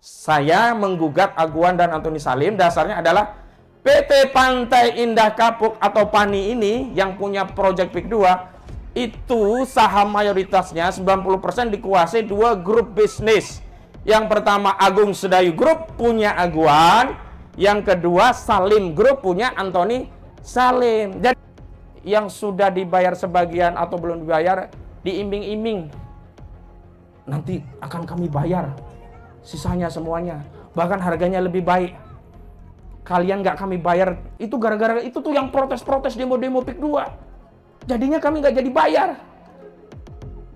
Saya menggugat Aguan dan Antoni Salim, dasarnya adalah PT Pantai Indah Kapuk atau PANI ini yang punya proyek PIK 2, itu saham mayoritasnya 90% dikuasai dua grup bisnis. Yang pertama Agung Sedayu Group punya Aguan, yang kedua Salim Group punya Antoni Salim. Jadi yang sudah dibayar sebagian atau belum dibayar diiming-iming, nanti akan kami bayar sisanya semuanya, bahkan harganya lebih baik. Kalian nggak kami bayar, itu gara-gara itu tuh yang protes-protes demo-demo PIK 2. Jadinya kami nggak jadi bayar.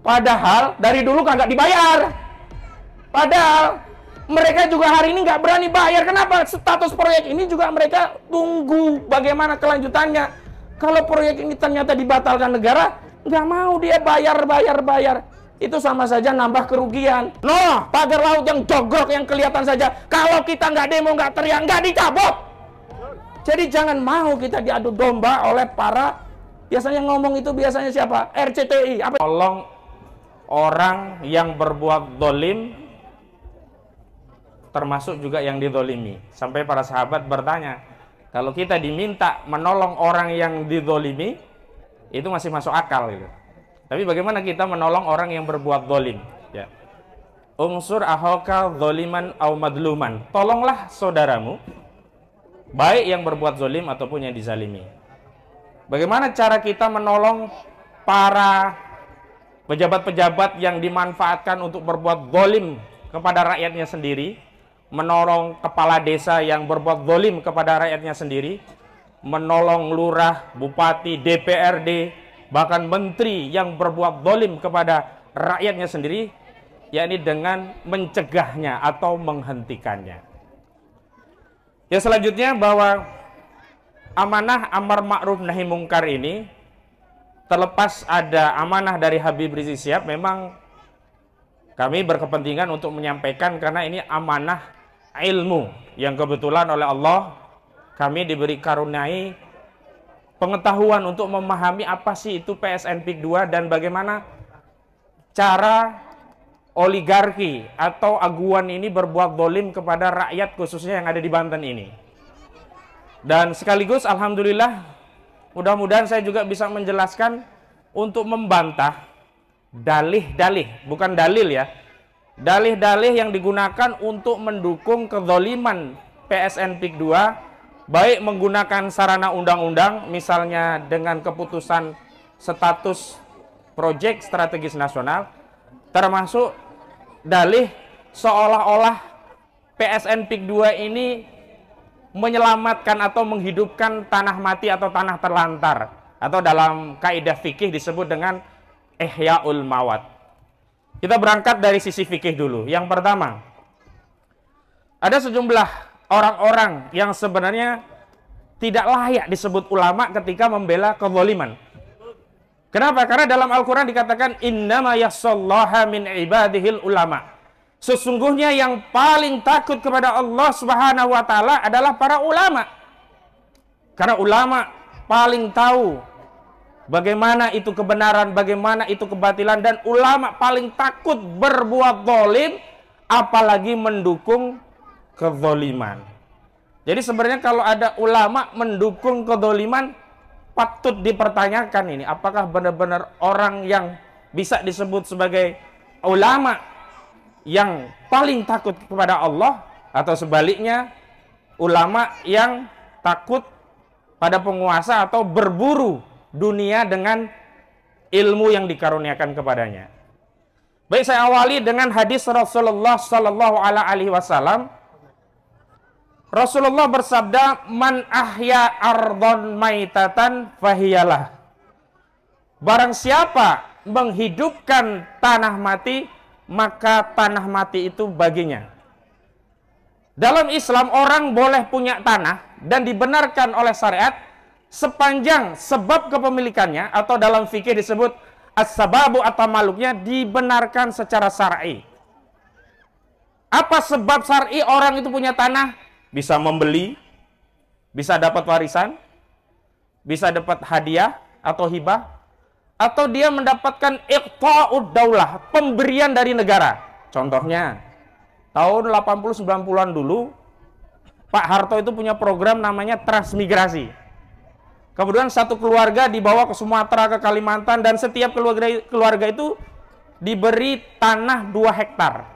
Padahal dari dulu kagak dibayar. Padahal mereka juga hari ini nggak berani bayar. Kenapa? Status proyek ini juga mereka tunggu bagaimana kelanjutannya. Kalau proyek ini ternyata dibatalkan negara, nggak mau dia bayar. Itu sama saja nambah kerugian. Noh, pagar laut yang jogrok yang kelihatan saja. Kalau kita nggak demo, nggak teriak, nggak dicabut. Jadi jangan mau kita diadu domba oleh para, biasanya ngomong itu biasanya siapa? RCTI. Apa? Tolong orang yang berbuat dolim, termasuk juga yang didolimi. Sampai para sahabat bertanya, kalau kita diminta menolong orang yang didolimi, itu masih masuk akal gitu. Tapi bagaimana kita menolong orang yang berbuat dolim? Ya. Unsur ahoka doliman au madluman. Tolonglah saudaramu, baik yang berbuat zolim ataupun yang dizalimi. Bagaimana cara kita menolong para pejabat-pejabat yang dimanfaatkan untuk berbuat dolim kepada rakyatnya sendiri, menolong kepala desa yang berbuat dolim kepada rakyatnya sendiri, menolong lurah, bupati, DPRD, bahkan menteri yang berbuat dolim kepada rakyatnya sendiri, yakni dengan mencegahnya atau menghentikannya. Yang selanjutnya, bahwa amanah amar ma'ruf nahi mungkar ini, terlepas ada amanah dari Habib Rizik Syihab, memang kami berkepentingan untuk menyampaikan karena ini amanah ilmu yang kebetulan oleh Allah kami diberi karuniai pengetahuan untuk memahami apa sih itu PSN PIK 2 dan bagaimana cara oligarki atau aguan ini berbuat dolim kepada rakyat khususnya yang ada di Banten ini. Dan sekaligus alhamdulillah mudah-mudahan saya juga bisa menjelaskan untuk membantah dalih-dalih, bukan dalil ya, dalih-dalih yang digunakan untuk mendukung kezoliman PSN PIK 2, baik menggunakan sarana undang-undang, misalnya dengan keputusan status proyek strategis nasional, termasuk dalih seolah-olah PSN PIK 2 ini menyelamatkan atau menghidupkan tanah mati atau tanah terlantar, atau dalam kaidah fikih disebut dengan ihyaul mawat. Kita berangkat dari sisi fikih dulu. Yang pertama, ada sejumlah orang-orang yang sebenarnya tidak layak disebut ulama ketika membela kezaliman. Kenapa? Karena dalam Al-Quran dikatakan innama yakhshallaha min ibadihil ulama. Sesungguhnya yang paling takut kepada Allah Subhanahu wa taala adalah para ulama. Karena ulama paling tahu bagaimana itu kebenaran, bagaimana itu kebatilan, dan ulama paling takut berbuat zalim apalagi mendukung kezaliman. Jadi sebenarnya kalau ada ulama mendukung kezaliman, patut dipertanyakan ini, apakah benar-benar orang yang bisa disebut sebagai ulama yang paling takut kepada Allah, atau sebaliknya ulama yang takut pada penguasa atau berburu dunia dengan ilmu yang dikaruniakan kepadanya. Baik, saya awali dengan hadis Rasulullah Sallallahu Alaihi Wasallam. Rasulullah bersabda, man ahya ardon maitatan fahiyalah. Barang siapa menghidupkan tanah mati, maka tanah mati itu baginya. Dalam Islam orang boleh punya tanah dan dibenarkan oleh syariat sepanjang sebab kepemilikannya, atau dalam fikih disebut as-sababu atau maluknya, dibenarkan secara syar'i. Apa sebab syar'i orang itu punya tanah? Bisa membeli, bisa dapat warisan, bisa dapat hadiah atau hibah, atau dia mendapatkan iqta'ud daulah, pemberian dari negara. Contohnya, tahun 80-90-an dulu, Pak Harto itu punya program namanya transmigrasi. Kemudian satu keluarga dibawa ke Sumatera, ke Kalimantan, dan setiap keluarga itu diberi tanah 2 hektar.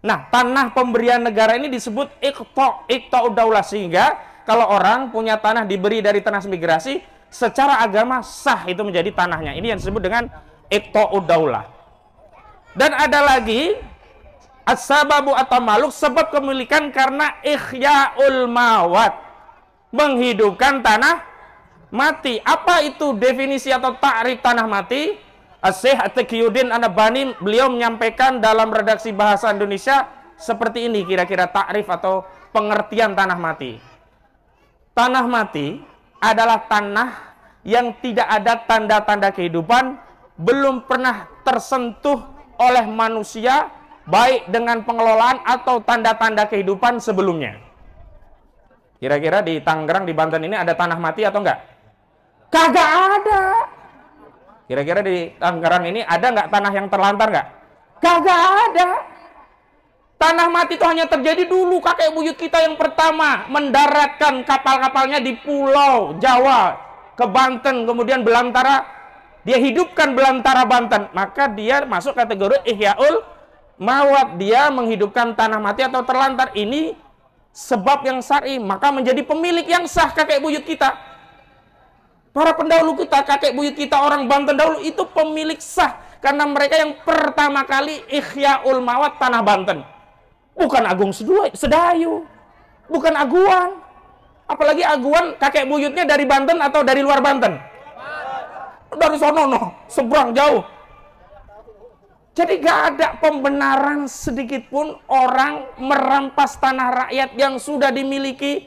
Nah, tanah pemberian negara ini disebut iqta'ud daulah, sehingga kalau orang punya tanah diberi dari transmigrasi, secara agama sah itu menjadi tanahnya. Ini yang disebut dengan iqta'ud daulah. Dan ada lagi as-sababu atau maluk, sebab kepemilikan karena ihya'ul mawat, menghidupkan tanah mati. Apa itu definisi atau ta'rif tanah mati? As-Syekh At-Taqiyuddin An-Nabhani, beliau menyampaikan dalam redaksi bahasa Indonesia seperti ini kira-kira ta'rif atau pengertian tanah mati. Tanah mati adalah tanah yang tidak ada tanda-tanda kehidupan, belum pernah tersentuh oleh manusia, baik dengan pengelolaan atau tanda-tanda kehidupan sebelumnya. Kira-kira di Tangerang, di Banten ini ada tanah mati atau enggak? Kagak ada. Kira-kira di Tangerang ini ada nggak tanah yang terlantar nggak? Kagak ada. Tanah mati itu hanya terjadi dulu kakek buyut kita yang pertama mendaratkan kapal-kapalnya di Pulau Jawa ke Banten, kemudian belantara, dia hidupkan belantara Banten, maka dia masuk kategori ihya'ul mawat, dia menghidupkan tanah mati atau terlantar. Ini sebab yang syar'i, maka menjadi pemilik yang sah kakek buyut kita. Para pendahulu kita, kakek buyut kita orang Banten dahulu itu pemilik sah, karena mereka yang pertama kali ihya'ul mawat tanah Banten. Bukan Agung Sedayu, bukan Aguan. Apalagi Aguan kakek buyutnya dari Banten atau dari luar Banten? Dari sono, seberang jauh. Jadi gak ada pembenaran sedikit pun orang merampas tanah rakyat yang sudah dimiliki.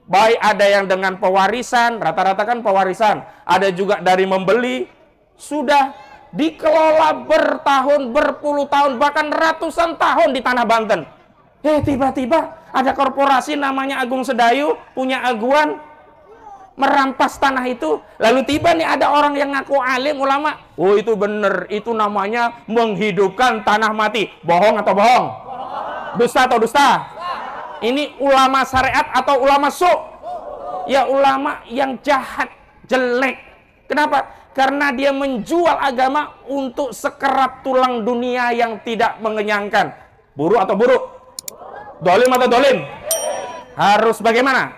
Baik ada yang dengan pewarisan, rata-rata kan pewarisan, ada juga dari membeli, sudah dikelola bertahun, berpuluh tahun, bahkan ratusan tahun di tanah Banten. Tiba-tiba ada korporasi namanya Agung Sedayu, punya Aguan, merampas tanah itu. Lalu tiba nih ada orang yang ngaku alim, ulama. Oh itu bener, itu namanya menghidupkan tanah mati. Bohong atau bohong? Dusta atau dusta? Ini ulama syariat atau ulama ya ulama yang jahat, jelek. Kenapa? Karena dia menjual agama untuk sekerap tulang dunia yang tidak mengenyangkan. Buruk atau buruk? Dolim atau dolim? Harus bagaimana?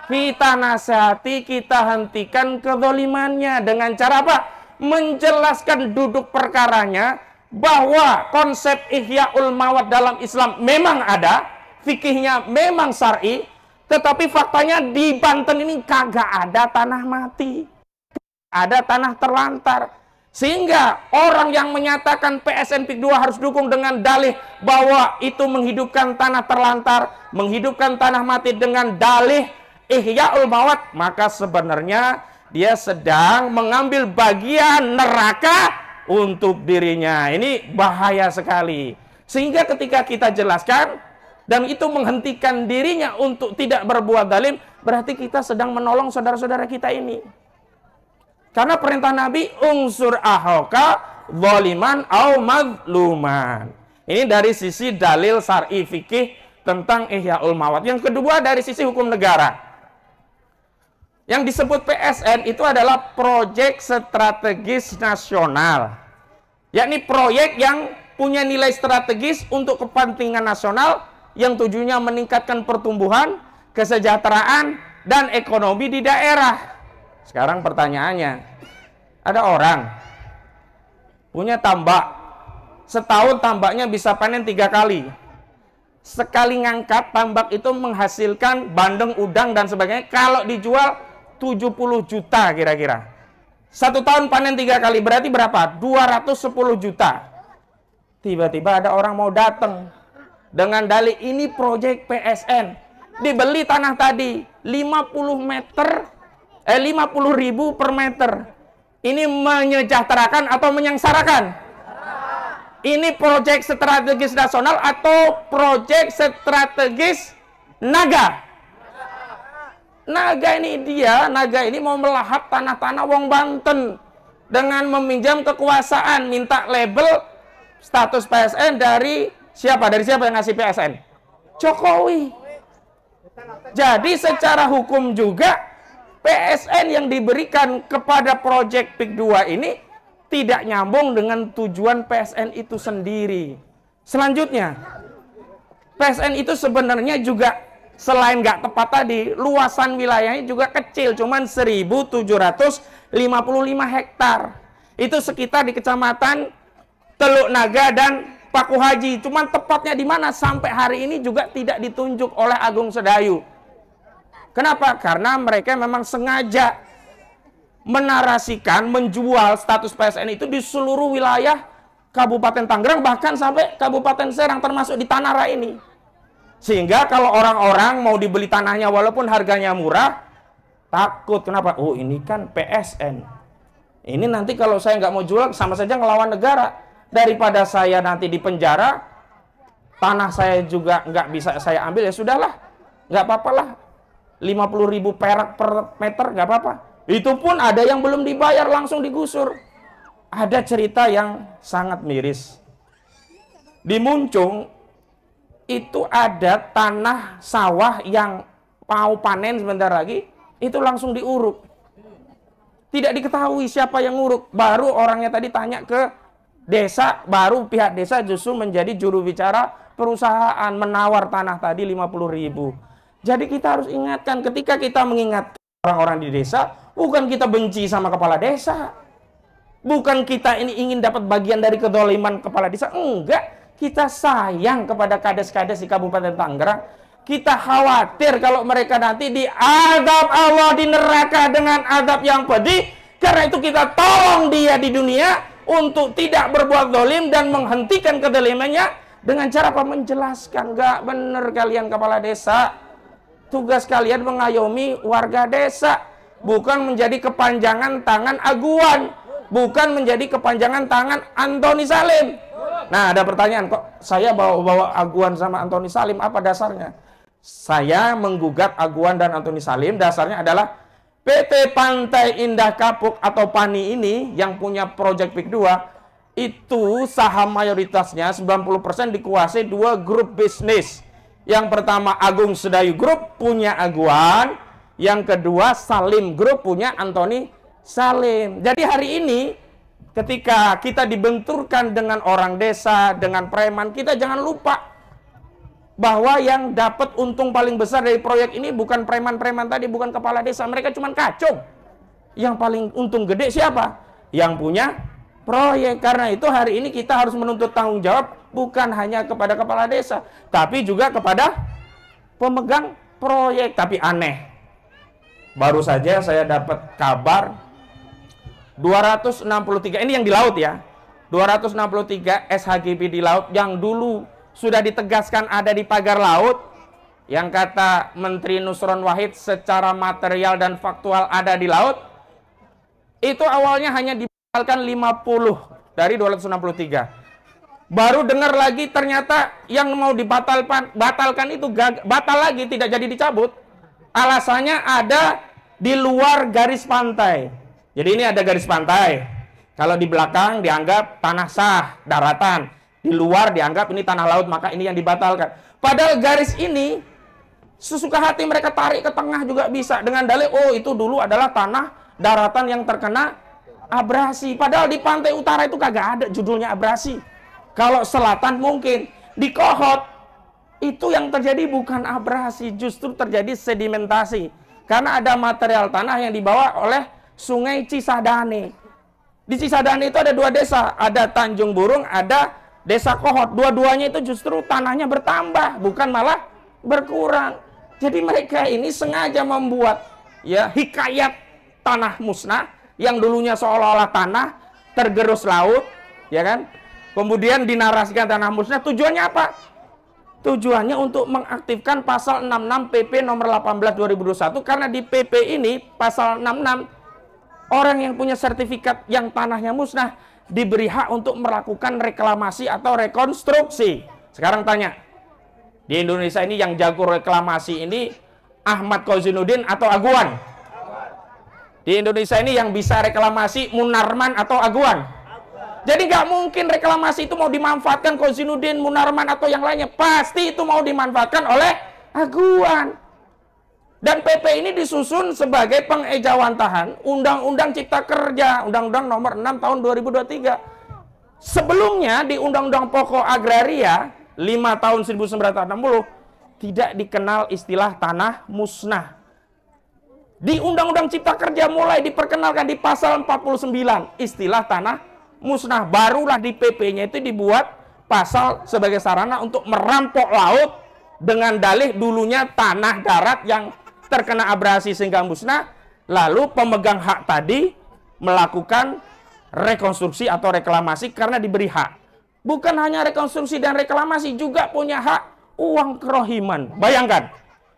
Kita nasihati, kita hentikan kezalimannya dengan cara apa? Menjelaskan duduk perkaranya, bahwa konsep ihya'ul mawat dalam Islam memang ada, fikihnya memang syar'i, tetapi faktanya di Banten ini kagak ada tanah mati, ada tanah terlantar. Sehingga orang yang menyatakan PSN PIK 2 harus dukung dengan dalih bahwa itu menghidupkan tanah terlantar, menghidupkan tanah mati dengan dalih ihya'ul mawat, maka sebenarnya dia sedang mengambil bagian neraka untuk dirinya. Ini bahaya sekali. Sehingga ketika kita jelaskan dan itu menghentikan dirinya untuk tidak berbuat zalim, berarti kita sedang menolong saudara-saudara kita ini. Karena perintah Nabi, unsur ahoka zaliman au mazluman. Ini dari sisi dalil syar'i fikih tentang ihya'ul mawat. Yang kedua dari sisi hukum negara. Yang disebut PSN itu adalah proyek strategis nasional. Yakni proyek yang punya nilai strategis untuk kepentingan nasional, yang tujuannya meningkatkan pertumbuhan, kesejahteraan, dan ekonomi di daerah. Sekarang pertanyaannya, ada orang punya tambak, setahun tambaknya bisa panen 3 kali. Sekali ngangkat tambak itu menghasilkan bandeng, udang, dan sebagainya. Kalau dijual 70 juta kira-kira. 1 tahun panen 3 kali, berarti berapa? 210 juta. Tiba-tiba ada orang mau datang dengan dalih ini proyek PSN. Dibeli tanah tadi 50.000 per meter. Ini menyejahterakan atau menyengsarakan? Ini proyek strategis nasional atau proyek strategis naga? Naga ini mau melahap tanah-tanah wong Banten dengan meminjam kekuasaan, minta label status PSN dari Siapa? Dari siapa yang ngasih PSN? Jokowi. Jadi secara hukum juga PSN yang diberikan kepada proyek PIK 2 ini tidak nyambung dengan tujuan PSN itu sendiri. Selanjutnya, PSN itu sebenarnya juga selain nggak tepat tadi, luasan wilayahnya juga kecil, cuman 1.755 hektar. Itu sekitar di Kecamatan Teluk Naga dan Paku Haji. Cuman tepatnya di mana sampai hari ini juga tidak ditunjuk oleh Agung Sedayu. Kenapa? Karena mereka memang sengaja menarasikan, menjual status PSN itu di seluruh wilayah Kabupaten Tangerang, bahkan sampai Kabupaten Serang, termasuk di Tanara ini. Sehingga kalau orang-orang mau dibeli tanahnya walaupun harganya murah, takut. Kenapa? Oh, ini kan PSN. Ini nanti kalau saya nggak mau jual, sama saja ngelawan negara. Daripada saya nanti di penjara, tanah saya juga nggak bisa saya ambil, ya sudahlah. Nggak apa-apalah. 50.000 perak per meter, nggak apa-apa. Itu pun ada yang belum dibayar, langsung digusur. Ada cerita yang sangat miris. Di Muncung, itu ada tanah sawah yang mau panen sebentar lagi, itu langsung diuruk. Tidak diketahui siapa yang nguruk. Baru orangnya tadi tanya ke desa, baru pihak desa justru menjadi juru bicara perusahaan menawar tanah tadi 50.000. Jadi kita harus ingatkan, ketika kita mengingatkan orang-orang di desa, bukan kita benci sama kepala desa. Bukan kita ini ingin dapat bagian dari kedoliman kepala desa. Enggak, kita sayang kepada kades-kades di Kabupaten Tangerang. Kita khawatir kalau mereka nanti diadab Allah di neraka dengan adab yang pedih. Karena itu kita tolong dia di dunia untuk tidak berbuat dolim dan menghentikan kedolimannya dengan cara apa? Menjelaskan. Enggak benar kalian kepala desa. Tugas kalian mengayomi warga desa, bukan menjadi kepanjangan tangan Aguan, bukan menjadi kepanjangan tangan Antoni Salim. Nah, ada pertanyaan, kok saya bawa-bawa Aguan sama Antoni Salim, apa dasarnya? Saya menggugat Aguan dan Antoni Salim, dasarnya adalah PT Pantai Indah Kapuk atau PANI ini yang punya proyek PIK 2, itu saham mayoritasnya 90% dikuasai dua grup bisnis. Yang pertama Agung Sedayu Group punya Aguan, yang kedua Salim Group punya Antoni Salim. Jadi hari ini ketika kita dibenturkan dengan orang desa, dengan preman, kita jangan lupa bahwa yang dapat untung paling besar dari proyek ini bukan preman-preman tadi, bukan kepala desa, mereka cuma kacung. Yang paling untung gede siapa? Yang punya proyek. Karena itu hari ini kita harus menuntut tanggung jawab bukan hanya kepada kepala desa, tapi juga kepada pemegang proyek. Tapi aneh, baru saja saya dapat kabar 263, ini yang di laut ya, 263 SHGB di laut yang dulu sudah ditegaskan ada di pagar laut, yang kata Menteri Nusron Wahid secara material dan faktual ada di laut, itu awalnya hanya dibatalkan 50 dari 263. Baru dengar lagi ternyata yang mau batalkan itu batal lagi, tidak jadi dicabut. Alasannya ada di luar garis pantai. Jadi ini ada garis pantai. Kalau di belakang dianggap tanah sah, daratan. Di luar dianggap ini tanah laut, maka ini yang dibatalkan. Padahal garis ini sesuka hati mereka tarik ke tengah juga bisa. Dengan dalih, oh itu dulu adalah tanah daratan yang terkena abrasi. Padahal di pantai utara itu kagak ada judulnya abrasi. Kalau selatan mungkin. Di Kohot itu yang terjadi bukan abrasi, justru terjadi sedimentasi. Karena ada material tanah yang dibawa oleh Sungai Cisadane. Di Cisadane itu ada dua desa, ada Tanjung Burung, ada Desa Kohot. Dua-duanya itu justru tanahnya bertambah, bukan malah berkurang. Jadi mereka ini sengaja membuat ya hikayat tanah musnah yang dulunya seolah-olah tanah tergerus laut, ya kan? Kemudian dinarasikan tanah musnah. Tujuannya apa? Tujuannya untuk mengaktifkan pasal 66 PP nomor 18 2021. Karena di PP ini pasal 66, orang yang punya sertifikat yang tanahnya musnah diberi hak untuk melakukan reklamasi atau rekonstruksi. Sekarang tanya, di Indonesia ini yang jago reklamasi ini Ahmad Kozinuddin atau Aguan? Di Indonesia ini yang bisa reklamasi Munarman atau Aguan? Jadi nggak mungkin reklamasi itu mau dimanfaatkan Kozinudin, Munarman, atau yang lainnya. Pasti itu mau dimanfaatkan oleh Aguan. Dan PP ini disusun sebagai pengejawantahan Undang-Undang Cipta Kerja, Undang-Undang nomor 6 tahun 2023. Sebelumnya di Undang-Undang Pokok Agraria 5 tahun 1960 tidak dikenal istilah tanah musnah. Di Undang-Undang Cipta Kerja mulai diperkenalkan di pasal 49 istilah tanah musnah. Barulah di PP-nya itu dibuat pasal sebagai sarana untuk merampok laut dengan dalih dulunya tanah darat yang terkena abrasi sehingga musnah. Lalu pemegang hak tadi melakukan rekonstruksi atau reklamasi karena diberi hak. Bukan hanya rekonstruksi dan reklamasi, juga punya hak uang kerohiman. Bayangkan,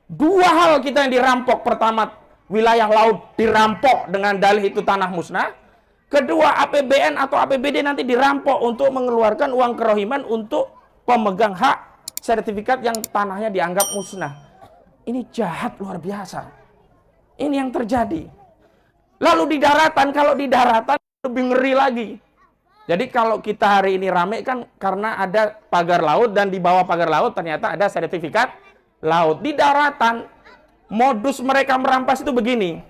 dua hal kita yang dirampok. Pertama, wilayah laut dirampok dengan dalih itu tanah musnah. Kedua, APBN atau APBD nanti dirampok untuk mengeluarkan uang kerohiman untuk pemegang hak sertifikat yang tanahnya dianggap musnah. Ini jahat luar biasa. Ini yang terjadi. Lalu di daratan, kalau di daratan lebih ngeri lagi. Jadi kalau kita hari ini rame kan karena ada pagar laut, dan di bawah pagar laut ternyata ada sertifikat laut. Di daratan, modus mereka merampas itu begini.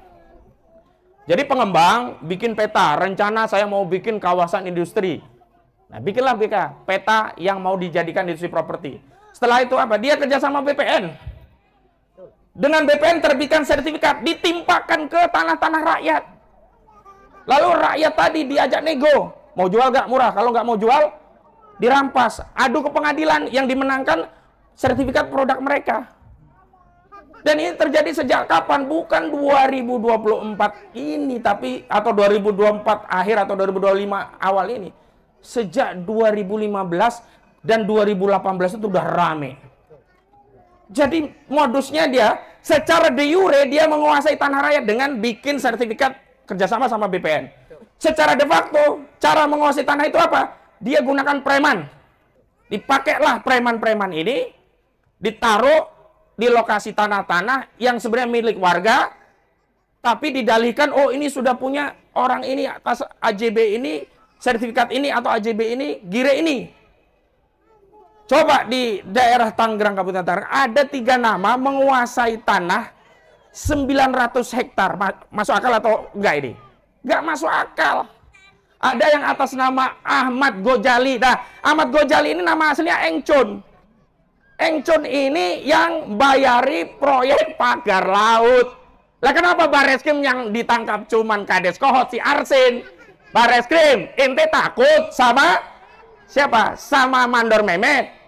Jadi pengembang bikin peta, rencana saya mau bikin kawasan industri. Nah, bikinlah peta yang mau dijadikan industri properti. Setelah itu apa? Dia kerjasama BPN. Dengan BPN terbitkan sertifikat, ditimpakan ke tanah-tanah rakyat. Lalu rakyat tadi diajak nego, mau jual gak murah, kalau nggak mau jual dirampas. Adu ke pengadilan, yang dimenangkan sertifikat produk mereka. Dan ini terjadi sejak kapan? Bukan 2024 ini, tapi atau 2024 akhir atau 2025 awal ini. Sejak 2015 dan 2018 itu udah rame. Jadi modusnya dia secara de jure dia menguasai tanah rakyat dengan bikin sertifikat kerjasama sama BPN. Secara de facto cara menguasai tanah itu apa? Dia gunakan preman. Dipakailah preman-preman ini, ditaruh di lokasi tanah-tanah yang sebenarnya milik warga, tapi didalihkan, oh ini sudah punya orang ini atas AJB ini, sertifikat ini atau AJB ini, gire ini. Coba di daerah Tangerang, Kabupaten Tangerang, ada 3 nama menguasai tanah 900 hektar. Masuk akal atau enggak ini? Enggak masuk akal. Ada yang atas nama Ahmad Gojali. Nah, Ahmad Gojali ini nama aslinya Engcun. Engcun ini yang bayari proyek pagar laut. Lah kenapa Bareskrim yang ditangkap cuman Kades Kohot si Arsin? Bareskrim, ente takut sama siapa? Sama Mandor Mehmet.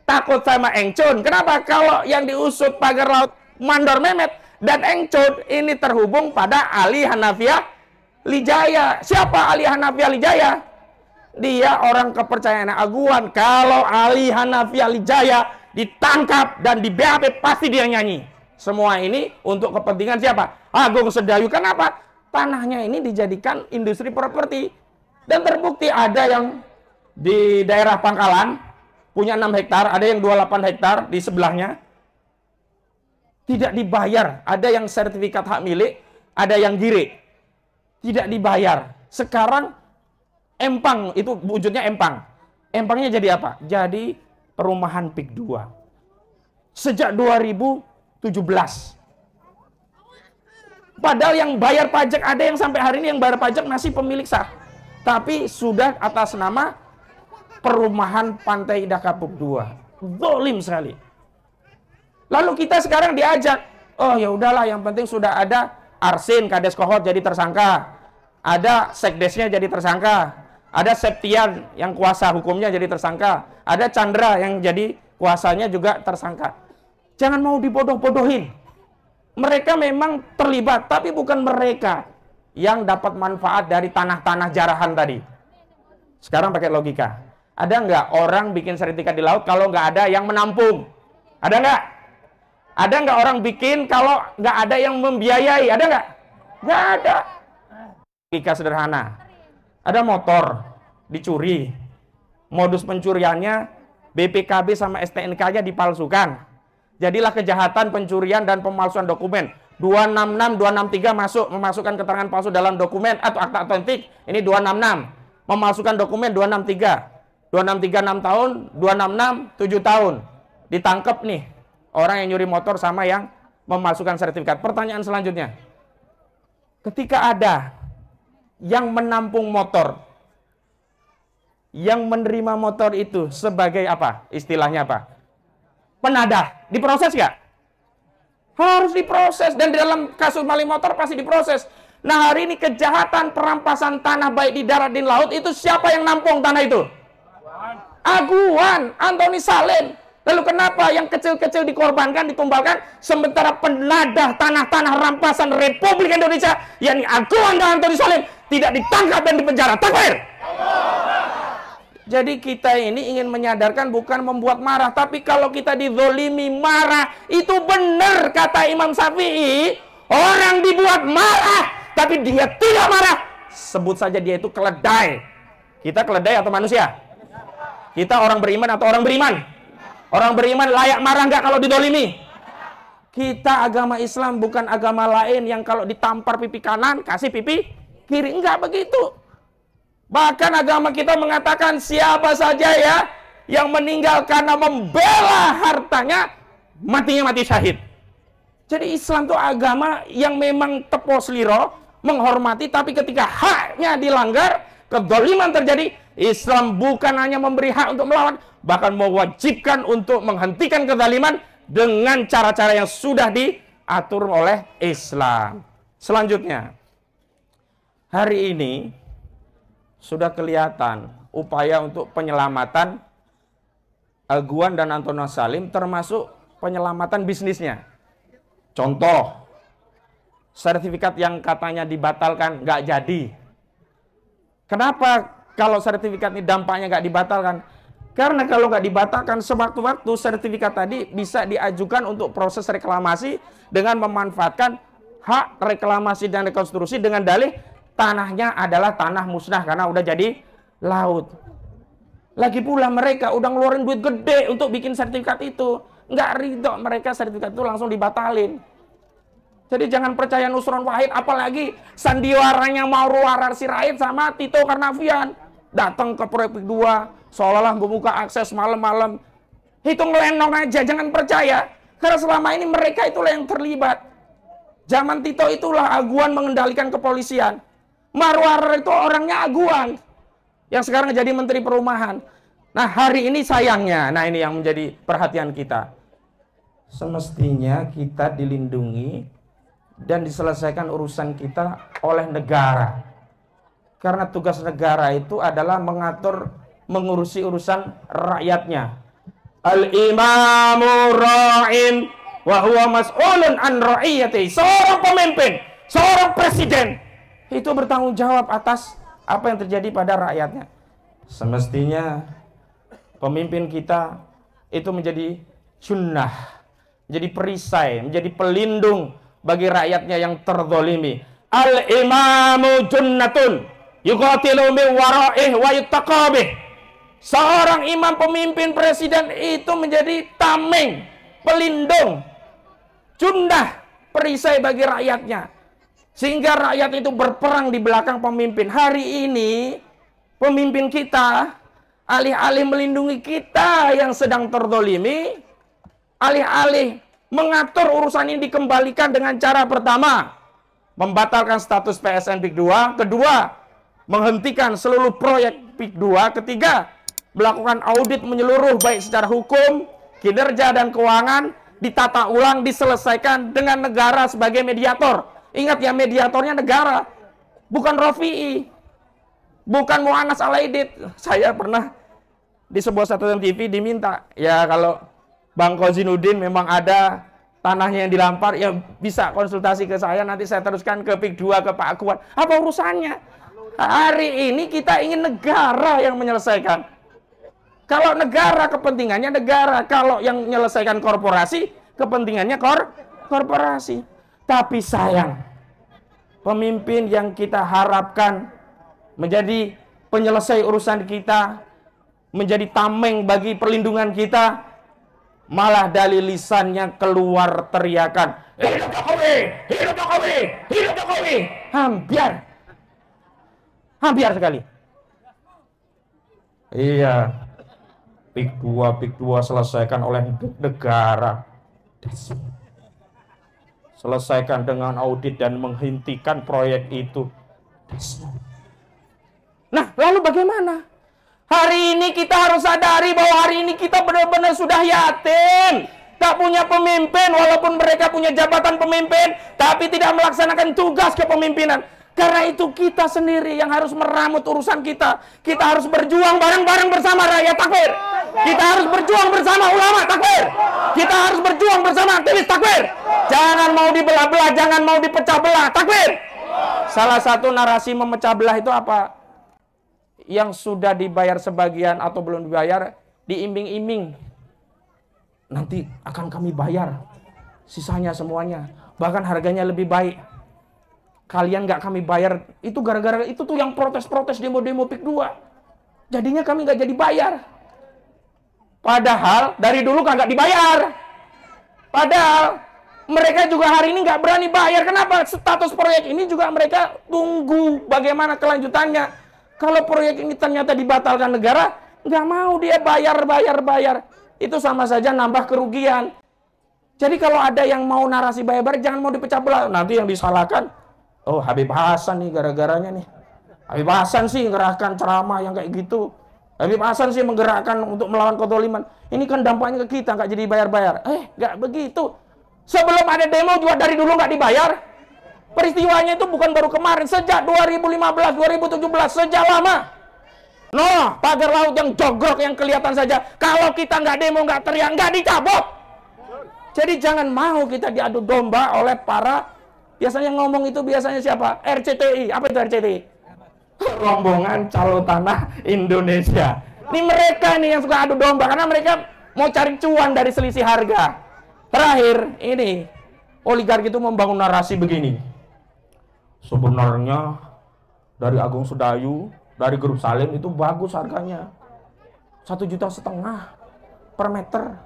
Takut sama Engcun. Kenapa? Kalau yang diusut pagar laut Mandor Mehmet dan Engcun ini terhubung pada Ali Hanafiah Lijaya. Siapa Ali Hanafiah Lijaya? Dia orang kepercayaan Aguan. Kalau Ali Hanafiah Lijaya ditangkap dan di BAP, pasti dia nyanyi. Semua ini untuk kepentingan siapa? Agung Sedayu. Kenapa? Tanahnya ini dijadikan industri properti. Dan terbukti ada yang di daerah Pangkalan punya 6 hektar, ada yang 28 hektar di sebelahnya. Tidak dibayar. Ada yang sertifikat hak milik, ada yang gire. Tidak dibayar. Sekarang empang, itu wujudnya empang. Empangnya jadi apa? Jadi perumahan PIK 2. Sejak 2017. Padahal yang bayar pajak, ada yang sampai hari ini yang bayar pajak masih pemilik sah. Tapi sudah atas nama perumahan Pantai Indah Kapuk 2. Zalim sekali. Lalu kita sekarang diajak, oh ya udahlah, yang penting sudah ada Arsin Kades Kohot jadi tersangka. Ada Sekdesnya jadi tersangka. Ada Septian yang kuasa hukumnya jadi tersangka. Ada Chandra yang jadi kuasanya juga tersangka. Jangan mau dibodoh-bodohin. Mereka memang terlibat, tapi bukan mereka yang dapat manfaat dari tanah-tanah jarahan tadi. Sekarang pakai logika. Ada nggak orang bikin sertifikat di laut kalau nggak ada yang menampung? Ada nggak? Ada nggak orang bikin kalau nggak ada yang membiayai? Ada nggak? Nggak ada. Logika sederhana. Ada motor dicuri, modus pencuriannya BPKB sama STNK-nya dipalsukan. Jadilah kejahatan pencurian dan pemalsuan dokumen. 266, 263 masuk memasukkan keterangan palsu dalam dokumen atau akta otentik. Ini 266. memalsukan dokumen 263. 6 tahun, 266 7 tahun. Ditangkap nih orang yang nyuri motor sama yang memalsukan sertifikat. Pertanyaan selanjutnya. Ketika ada yang menampung motor, yang menerima motor itu sebagai apa? Istilahnya apa? Penadah. Diproses nggak? Harus diproses. Dan di dalam kasus maling motor pasti diproses. Nah, hari ini kejahatan perampasan tanah baik di darat dan laut itu siapa yang nampung tanah itu? Aguan, Antoni Salim. Lalu kenapa yang kecil-kecil dikorbankan, ditumbalkan, sementara penadah tanah-tanah rampasan Republik Indonesia, yakni Aguan dan Antoni Salim, tidak ditangkap dan dipenjara? Takbir! Jadi kita ini ingin menyadarkan, bukan membuat marah. Tapi kalau kita dizolimi marah, itu benar kata Imam Syafi'i. Orang dibuat marah, tapi dia tidak marah. Sebut saja dia itu keledai. Kita keledai atau manusia? Kita orang beriman atau orang beriman? Orang beriman layak marah nggak kalau didolimi? Kita agama Islam bukan agama lain yang kalau ditampar pipi kanan, kasih pipi kiri. Enggak begitu. Bahkan agama kita mengatakan siapa saja ya yang meninggal karena membela hartanya, matinya mati syahid. Jadi Islam itu agama yang memang tepos liro, menghormati, tapi ketika haknya dilanggar, kezaliman terjadi, Islam bukan hanya memberi hak untuk melawan, bahkan mewajibkan untuk menghentikan kezaliman dengan cara-cara yang sudah diatur oleh Islam. Selanjutnya, hari ini sudah kelihatan upaya untuk penyelamatan Aguan dan Antoni Salim, termasuk penyelamatan bisnisnya. Contoh, sertifikat yang katanya dibatalkan nggak jadi. Kenapa kalau sertifikat ini dampaknya nggak dibatalkan? Karena kalau nggak dibatalkan, sewaktu-waktu sertifikat tadi bisa diajukan untuk proses reklamasi dengan memanfaatkan hak reklamasi dan rekonstruksi dengan dalih tanahnya adalah tanah musnah karena udah jadi laut. Lagi pula mereka udah ngeluarin duit gede untuk bikin sertifikat itu. Nggak ridho mereka sertifikat itu langsung dibatalin. Jadi jangan percaya Nusron Wahid, apalagi sandiwaranya Mauro Warar Sirait sama Tito Karnavian. Datang ke Proyek 2, seolah-olah membuka akses malam-malam. Itu ngelenong aja, jangan percaya. Karena selama ini mereka itulah yang terlibat. Zaman Tito itulah Aguan mengendalikan kepolisian. Mauro Warar itu orangnya Aguan. Yang sekarang jadi Menteri Perumahan. Nah hari ini sayangnya, nah ini yang menjadi perhatian kita. Semestinya kita dilindungi dan diselesaikan urusan kita oleh negara. Karena tugas negara itu adalah mengatur, mengurusi urusan rakyatnya. Al-imamu ra'in wa huwa mas'ulun an ra'iyati. Seorang pemimpin, seorang presiden itu bertanggung jawab atas apa yang terjadi pada rakyatnya. Semestinya pemimpin kita itu menjadi sunnah, menjadi perisai, menjadi pelindung bagi rakyatnya yang terzolimi. Al-imamu junnatun yuqatilu min wara'ih wa yuttaqabih. Seorang imam, pemimpin, presiden itu menjadi tameng, pelindung, junnah, perisai bagi rakyatnya. Sehingga rakyat itu berperang di belakang pemimpin. Hari ini pemimpin kita alih-alih melindungi kita yang sedang terzolimi, alih-alih mengatur urusan ini dikembalikan dengan cara pertama, membatalkan status PSN PIK 2, kedua, menghentikan seluruh proyek PIK 2, ketiga, melakukan audit menyeluruh baik secara hukum, kinerja dan keuangan, ditata ulang, diselesaikan dengan negara sebagai mediator. Ingat ya, mediatornya negara, bukan Rofi'i, bukan Mu'anas Alaidit. Saya pernah di sebuah stasiun TV diminta, ya kalau Bang Kozinuddin memang ada tanahnya yang dilampar, ya bisa konsultasi ke saya, nanti saya teruskan ke PIK 2, ke Pak Aguan. Apa urusannya? Hari ini kita ingin negara yang menyelesaikan. Kalau negara, kepentingannya negara. Kalau yang menyelesaikan korporasi, kepentingannya korporasi. Tapi sayang, pemimpin yang kita harapkan menjadi penyelesai urusan kita, menjadi tameng bagi perlindungan kita, malah dari lisannya keluar teriakan, hidup Jokowi, hidup Jokowi, hidup Jokowi. Hampir sekali. Iya. Pik 2 selesaikan oleh negara. Selesaikan dengan audit dan menghentikan proyek itu. Nah, lalu bagaimana? Hari ini kita harus sadari bahwa hari ini kita benar-benar sudah yatim. Tak punya pemimpin, walaupun mereka punya jabatan pemimpin, tapi tidak melaksanakan tugas kepemimpinan. Karena itu kita sendiri yang harus meramut urusan kita. Kita harus berjuang bareng-bareng bersama rakyat, takbir. Kita harus berjuang bersama ulama, takbir. Kita harus berjuang bersama aktivis, takbir. Jangan mau dibelah-belah, jangan mau dipecah belah, takbir. Salah satu narasi memecah belah itu apa? Yang sudah dibayar sebagian atau belum dibayar, diiming-iming. Nanti akan kami bayar sisanya semuanya. Bahkan harganya lebih baik. Kalian nggak kami bayar, itu gara-gara itu tuh yang protes-protes demo-demo PIK 2. Jadinya kami nggak jadi bayar. Padahal dari dulu kagak dibayar. Padahal mereka juga hari ini nggak berani bayar. Kenapa? Status proyek ini juga mereka tunggu bagaimana kelanjutannya. Kalau proyek ini ternyata dibatalkan negara, nggak mau dia bayar. Itu sama saja nambah kerugian. Jadi kalau ada yang mau narasi bayar-bayar, jangan mau dipecah belah. Nanti yang disalahkan, oh Habib Hasan nih gara-garanya nih. Habib Hasan sih ngerahkan ceramah yang kayak gitu. Habib Hasan sih menggerakkan untuk melawan kezaliman. Ini kan dampaknya ke kita, nggak jadi bayar-bayar. Nggak begitu. Sebelum ada demo juga dari dulu nggak dibayar. Peristiwanya itu bukan baru kemarin, sejak 2015, 2017, sejak lama. Noh, pagar laut yang jogrok yang kelihatan saja. Kalau kita nggak demo, nggak teriak, nggak dicabut. Jadi jangan mau kita diadu domba oleh para, biasanya ngomong itu biasanya siapa? RCTI. Apa itu RCTI? Rombongan Calo Tanah Indonesia. Ini mereka nih yang suka adu domba karena mereka mau cari cuan dari selisih harga. Terakhir ini oligarki itu membangun narasi begini. Sebenarnya dari Agung Sedayu, dari Grup Salim itu bagus harganya, 1,5 juta per meter.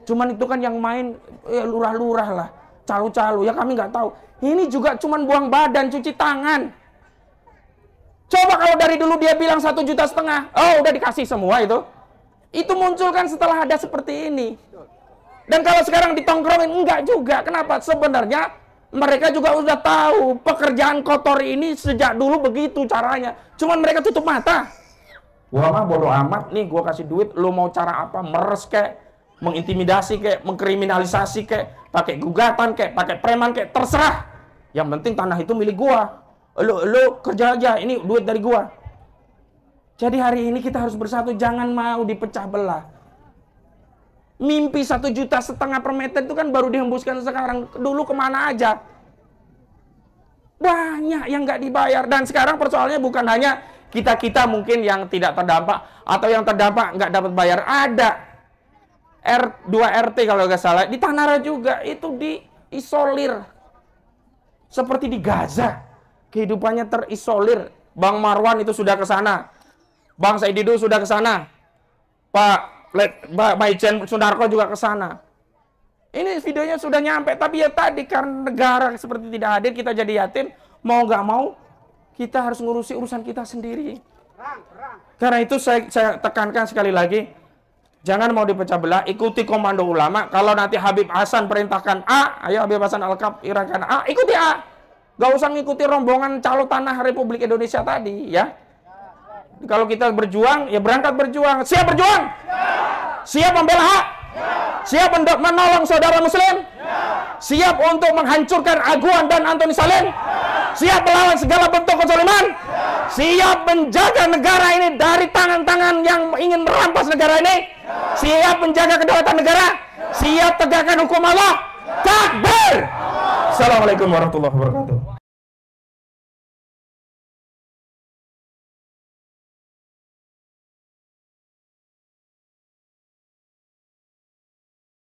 Cuman itu kan yang main lurah-lurah lah, calo-calo ya, kami nggak tahu. Ini juga cuman buang badan, cuci tangan. Coba kalau dari dulu dia bilang 1,5 juta, oh udah dikasih semua itu. Itu muncul kan setelah ada seperti ini. Dan kalau sekarang ditongkrongin, enggak juga. Kenapa? Sebenarnya mereka juga udah tahu pekerjaan kotor ini sejak dulu begitu caranya. Cuman mereka tutup mata. Gua mah bodo amat nih, gua kasih duit, lu mau cara apa? Meres kek, mengintimidasi kek, mengkriminalisasi kek, pakai gugatan kek, pakai preman kek, terserah. Yang penting tanah itu milik gua. Lu kerja aja, ini duit dari gua. Jadi hari ini kita harus bersatu, jangan mau dipecah belah. Mimpi 1,5 juta per meter itu kan baru dihembuskan sekarang. Dulu kemana aja? Banyak yang nggak dibayar. Dan sekarang persoalannya bukan hanya kita-kita mungkin yang tidak terdampak, atau yang terdampak nggak dapat bayar. Ada R2 RT kalau nggak salah, di Tanara juga itu diisolir. Seperti di Gaza. Kehidupannya terisolir. Bang Marwan itu sudah ke sana. Bang Saididu sudah ke sana. Pak Maijen Sundarko juga ke sana. Ini videonya sudah nyampe, tapi ya tadi karena negara seperti tidak hadir, kita jadi yatim. Mau nggak mau, kita harus ngurusi urusan kita sendiri. Karena itu saya tekankan sekali lagi, jangan mau dipecah belah, ikuti komando ulama. Kalau nanti Habib Hasan perintahkan A, ayo Habib Hasan Al-Kab irakan A, ikuti A. Gak usah ngikuti rombongan Calo Tanah Republik Indonesia tadi, ya. Kalau kita berjuang, ya berangkat berjuang. Siap berjuang? Siap membela hak? Siap untuk menolong saudara muslim? Siap untuk menghancurkan Aguan dan Antoni Salim? Siap melawan segala bentuk kezaliman? Siap menjaga negara ini dari tangan-tangan yang ingin merampas negara ini? Siap menjaga kedaulatan negara? Siap tegakkan hukum Allah? Takbir! Assalamualaikum warahmatullahi wabarakatuh.